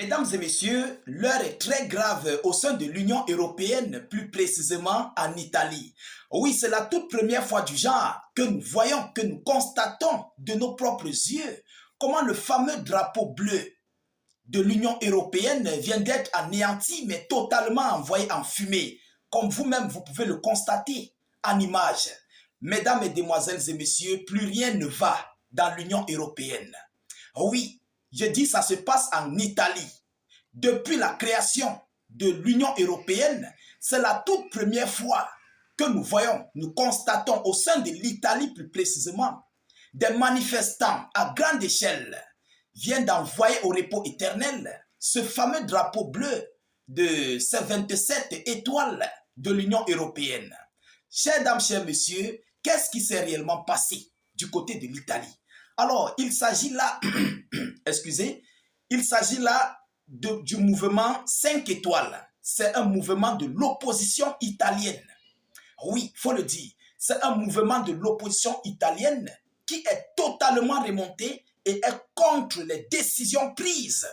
Mesdames et messieurs, l'heure est très grave au sein de l'Union européenne, plus précisément en Italie. Oui, c'est la toute première fois du genre que nous voyons, que nous constatons de nos propres yeux comment le fameux drapeau bleu de l'Union européenne vient d'être anéanti, mais totalement envoyé en fumée, comme vous-même vous pouvez le constater en image. Mesdames, Mesdemoiselles et messieurs, plus rien ne va dans l'Union européenne. Oui, je dis ça se passe en Italie. Depuis la création de l'Union européenne, c'est la toute première fois que nous voyons, nous constatons au sein de l'Italie plus précisément, des manifestants à grande échelle viennent d'envoyer au repos éternel ce fameux drapeau bleu de ces 27 étoiles de l'Union européenne. Chères dames, chers messieurs, qu'est-ce qui s'est réellement passé du côté de l'Italie? Alors, il s'agit là, excusez, il s'agit là du mouvement 5 étoiles. C'est un mouvement de l'opposition italienne. Oui, il faut le dire. C'est un mouvement de l'opposition italienne qui est totalement remonté et est contre les décisions prises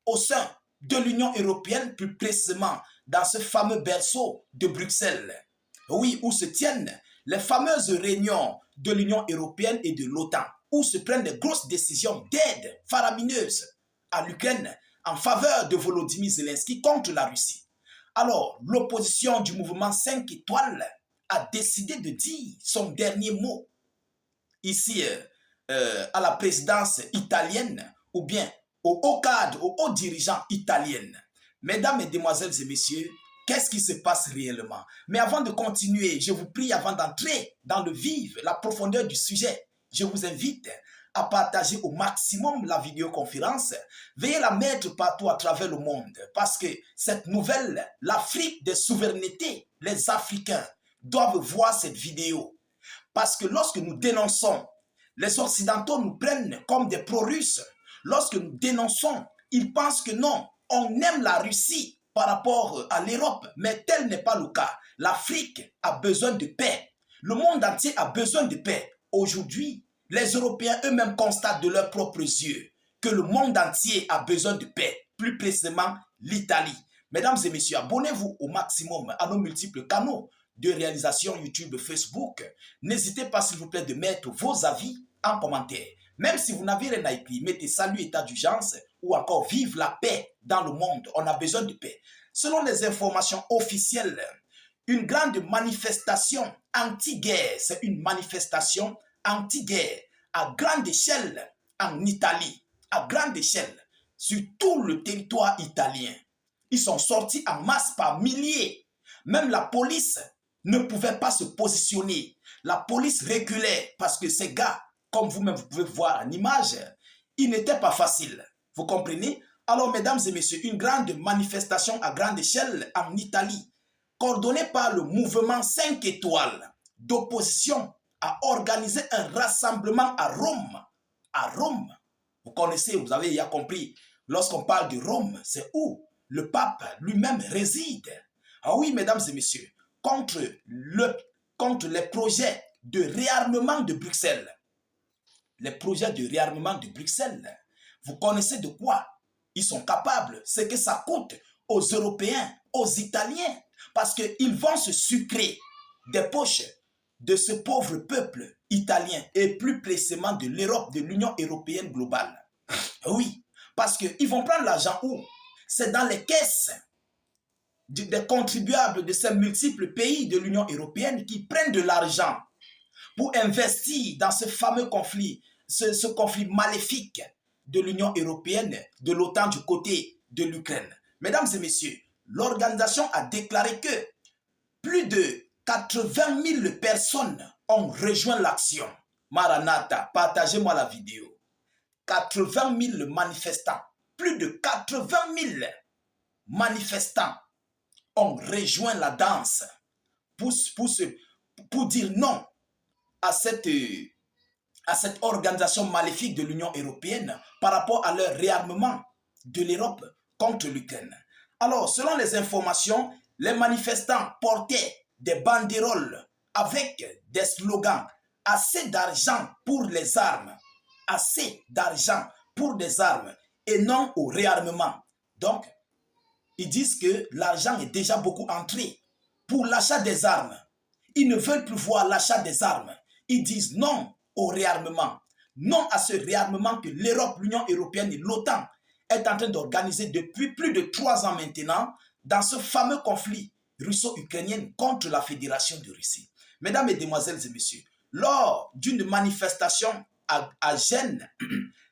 au sein de l'Union européenne, plus précisément dans ce fameux berceau de Bruxelles. Oui, où se tiennent les fameuses réunions de l'Union européenne et de l'OTAN, où se prennent de grosses décisions d'aide faramineuses à l'Ukraine en faveur de Volodymyr Zelensky contre la Russie. Alors, l'opposition du mouvement 5 étoiles a décidé de dire son dernier mot ici à la présidence italienne ou bien aux hauts cadres, aux hauts dirigeants italiens. Mesdames, Mesdemoiselles et messieurs, qu'est-ce qui se passe réellement? Mais avant de continuer, je vous prie, avant d'entrer dans le vif, la profondeur du sujet, je vous invite à partager au maximum la vidéoconférence. Veuillez la mettre partout à travers le monde parce que cette nouvelle, l'Afrique des souverainetés, les Africains doivent voir cette vidéo. Parce que lorsque nous dénonçons, les Occidentaux nous prennent comme des pro-russes. Lorsque nous dénonçons, ils pensent que non, on aime la Russie par rapport à l'Europe, mais tel n'est pas le cas. L'Afrique a besoin de paix. Le monde entier a besoin de paix. Aujourd'hui, les Européens eux-mêmes constatent de leurs propres yeux que le monde entier a besoin de paix, plus précisément l'Italie. Mesdames et messieurs, abonnez-vous au maximum à nos multiples canaux de réalisation YouTube, Facebook. N'hésitez pas s'il vous plaît de mettre vos avis en commentaire. Même si vous n'avez rien à écrire, mettez salut, état d'urgence ou encore vive la paix dans le monde. On a besoin de paix. Selon les informations officielles, une grande manifestation anti-guerre, c'est une manifestation anti-guerre à grande échelle en Italie, à grande échelle, sur tout le territoire italien. Ils sont sortis en masse par milliers. Même la police ne pouvait pas se positionner. La police reculait parce que ces gars, comme vous-même vous pouvez voir en image, ils n'étaient pas faciles. Vous comprenez? Alors, mesdames et messieurs, une grande manifestation à grande échelle en Italie, coordonnée par le mouvement 5 étoiles d'opposition, a organisé un rassemblement à Rome. À Rome, vous connaissez, vous avez déjà compris, lorsqu'on parle de Rome, c'est où le pape lui-même réside. Ah oui, mesdames et messieurs, contre les projets de réarmement de Bruxelles. Les projets de réarmement de Bruxelles, vous connaissez de quoi ils sont capables, c'est que ça coûte aux Européens, aux Italiens, parce qu'ils vont se sucrer des poches de ce pauvre peuple italien et plus précisément de l'Europe, de l'Union européenne globale. Oui, parce qu'ils vont prendre l'argent où? C'est dans les caisses des contribuables de ces multiples pays de l'Union européenne qui prennent de l'argent pour investir dans ce fameux conflit, ce conflit maléfique de l'Union européenne, de l'OTAN du côté de l'Ukraine. Mesdames et messieurs, l'organisation a déclaré que plus de 80 000 personnes ont rejoint l'action. Maranatha, partagez-moi la vidéo. 80 000 manifestants, plus de 80 000 manifestants ont rejoint la danse pour dire non à cette organisation maléfique de l'Union européenne par rapport à leur réarmement de l'Europe contre l'Ukraine. Alors, selon les informations, les manifestants portaient des banderoles avec des slogans « Assez d'argent pour les armes »,« Assez d'argent pour des armes » et non au réarmement. Donc, ils disent que l'argent est déjà beaucoup entré pour l'achat des armes. Ils ne veulent plus voir l'achat des armes. Ils disent non au réarmement. Non à ce réarmement que l'Europe, l'Union européenne et l'OTAN est en train d'organiser depuis plus de 3 ans maintenant dans ce fameux conflit russo-ukrainien contre la Fédération de Russie. Mesdames, Mesdemoiselles et Messieurs, lors d'une manifestation à Gênes,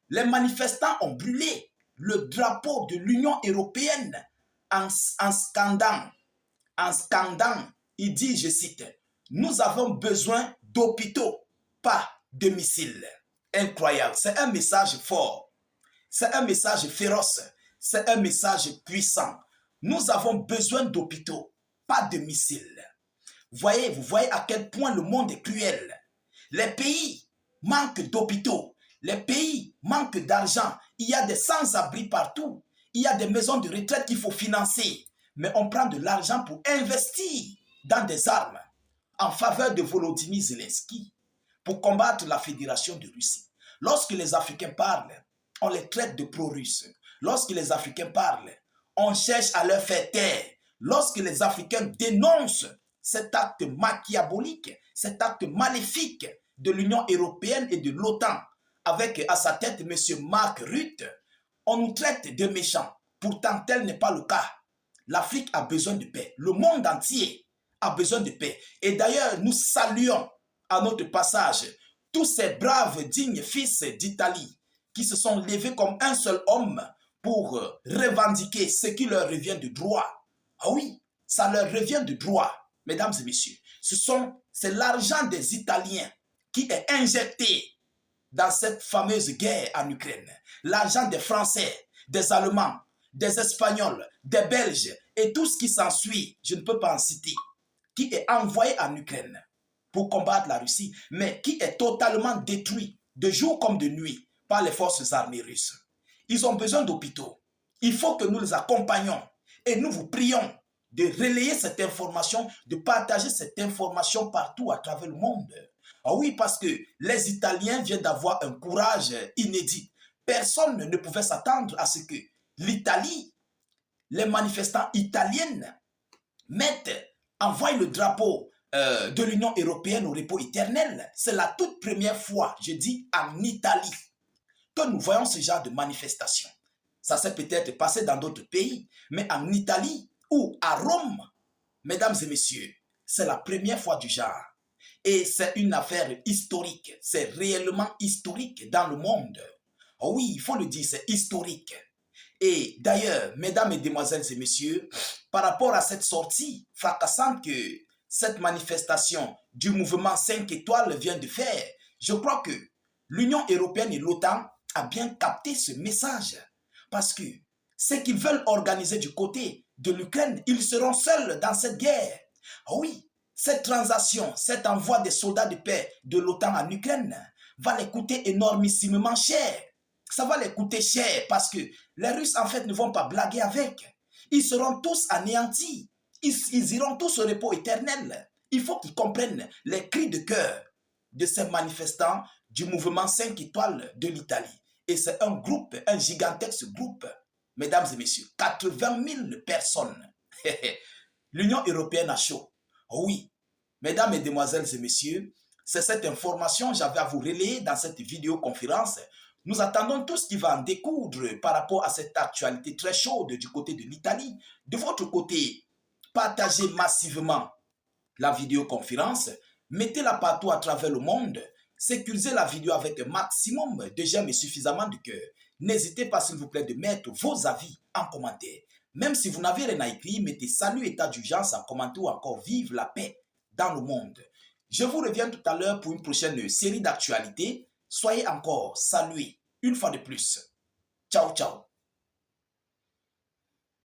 les manifestants ont brûlé le drapeau de l'Union européenne en scandant, il dit, je cite, « Nous avons besoin d'hôpitaux, pas de missiles. » Incroyable, c'est un message fort, c'est un message féroce, c'est un message puissant. Nous avons besoin d'hôpitaux, pas de missiles. Vous voyez à quel point le monde est cruel. Les pays manquent d'hôpitaux, les pays manquent d'argent, il y a des sans-abri partout, il y a des maisons de retraite qu'il faut financer, mais on prend de l'argent pour investir dans des armes en faveur de Volodymyr Zelensky pour combattre la Fédération de Russie. Lorsque les Africains parlent, on les traite de pro-russes. Lorsque les Africains parlent, on cherche à leur faire taire. Lorsque les Africains dénoncent cet acte machiavélique, cet acte maléfique de l'Union européenne et de l'OTAN, avec à sa tête M. Mark Rutte, on nous traite de méchants. Pourtant, tel n'est pas le cas. L'Afrique a besoin de paix. Le monde entier a besoin de paix. Et d'ailleurs, nous saluons à notre passage tous ces braves, dignes fils d'Italie qui se sont levés comme un seul homme pour revendiquer ce qui leur revient de droit. Ah oui, ça leur revient de droit, mesdames et messieurs. C'est l'argent des Italiens qui est injecté dans cette fameuse guerre en Ukraine. L'argent des Français, des Allemands, des Espagnols, des Belges et tout ce qui s'ensuit, je ne peux pas en citer, qui est envoyé en Ukraine pour combattre la Russie, mais qui est totalement détruit de jour comme de nuit par les forces armées russes. Ils ont besoin d'hôpitaux. Il faut que nous les accompagnions et nous vous prions de relayer cette information, de partager cette information partout à travers le monde. Ah oui, parce que les Italiens viennent d'avoir un courage inédit. Personne ne pouvait s'attendre à ce que l'Italie, les manifestants italiens envoient le drapeau de l'Union européenne au repos éternel. C'est la toute première fois, je dis, en Italie, que nous voyons ce genre de manifestation. Ça s'est peut-être passé dans d'autres pays, mais en Italie ou à Rome, mesdames et messieurs, c'est la première fois du genre. Et c'est une affaire historique, c'est réellement historique dans le monde. Oh oui, il faut le dire, c'est historique. Et d'ailleurs, mesdames, mesdemoiselles et messieurs, par rapport à cette sortie fracassante que cette manifestation du mouvement 5 étoiles vient de faire, je crois que l'Union européenne et l'OTAN a bien capté ce message. Parce que ce qu'ils veulent organiser du côté de l'Ukraine, ils seront seuls dans cette guerre. Oh oui, cette transaction, cet envoi des soldats de paix de l'OTAN en Ukraine va les coûter énormissimement cher. Ça va les coûter cher parce que les Russes, en fait, ne vont pas blaguer avec. Ils seront tous anéantis. Ils iront tous au repos éternel. Il faut qu'ils comprennent les cris de cœur de ces manifestants du mouvement 5 étoiles de l'Italie. Et c'est un groupe, un gigantesque groupe, mesdames et messieurs, 80 000 personnes. L'Union européenne a chaud. Oui, mesdames, mesdemoiselles et messieurs, c'est cette information que j'avais à vous relayer dans cette vidéoconférence. Nous attendons tout ce qui va en découdre par rapport à cette actualité très chaude du côté de l'Italie. De votre côté, partagez massivement la vidéoconférence, mettez-la partout à travers le monde, sécurisez la vidéo avec un maximum de j'aime et suffisamment de cœur. N'hésitez pas s'il vous plaît de mettre vos avis en commentaire. Même si vous n'avez rien à écrire, mettez salut, état d'urgence en commentaire ou encore vive la paix dans le monde. Je vous reviens tout à l'heure pour une prochaine série d'actualités. Soyez encore salués une fois de plus. Ciao, ciao.